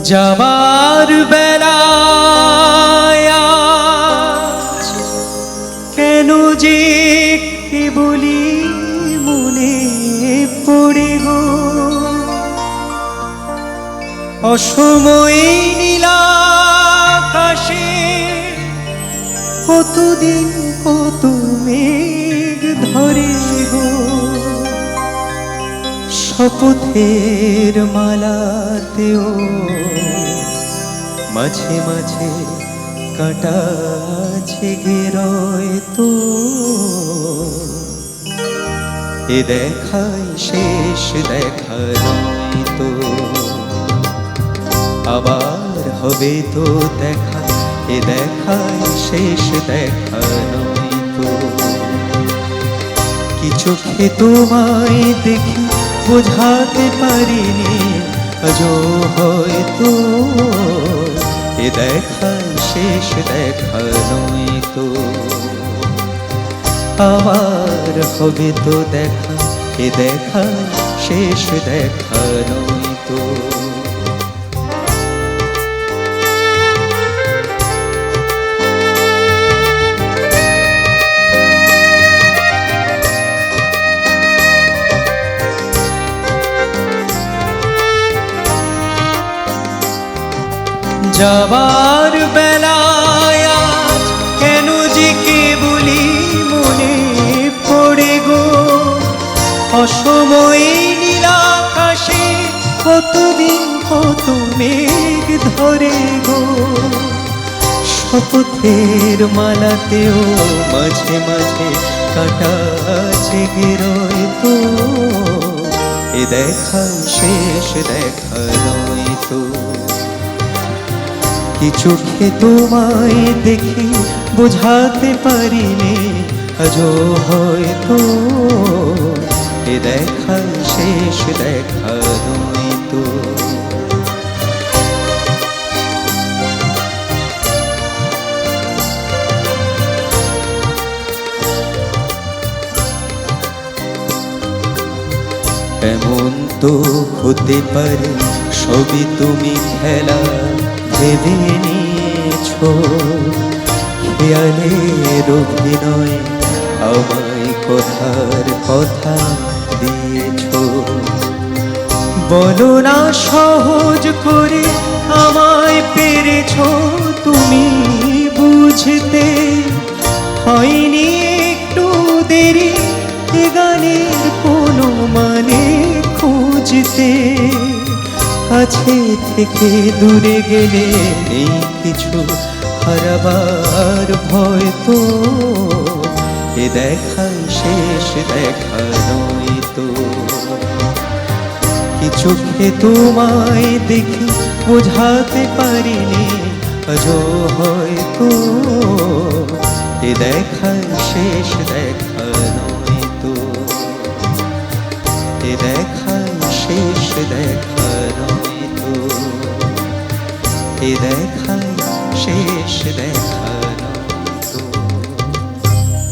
যাবার বেলায় আজ কেন যে কেবলি মনে পড়ে গো অসময়ে নীলাকাশে কতদিন কত মেঘ ধরে গো শপথের মালাতেও মাঝে মাঝে কাটা ছেগেরয় তো এ দেখাই শেষ দেখা নয় তো আবার হবে তো দেখা এ দেখাই শেষ দেখা নয় তো কি চোখে তোমায় দেখি বোঝাতে পারিনি আজও হয়তো এ দেখাই শেষ দেখা নয় তো আবার হবে তো দেখা এ দেখা শেষ দেখা নয় তো যাবার বেলায় আজ কেন যে কেবলি মনে পড়ে গো অসময়ে নীলাকাশে কতদিন কত মেঘ ধরে গো শপথের মালাতেও মাঝে মাঝে কাটা ছেগেরয় তো এ দেখা শেষ দেখা নয় তো কি চোখে তোমায় দেখি বোঝাতে পারিনি আজও হয়তো এ দেখা শেষ দেখা নয় তো এমন তো হতে পারে সবই তুমি খেলা ভেবে নিয়েছো খেয়ালের অভিনয় আমায় কথার কথা দিয়েছো বলো না সহজ করে আমায় পেরেছো তুমি বুঝতে হয়নি একটু দেরি এ গানের কোনো মানে খুঁজতে কাছে থেকে দূরে গেলে নেই কিছু হারাবার ভয় তো এ দেখাই শেষ দেখা নয় তো কি চোখে তোমায় দেখি বোঝাতে পারিনি আজও হয়তো এ দেখাই শেষ দেখা নয় তো এ দেখাই শেষ দেখা নয় তো এ দেখাই শেষ দেখা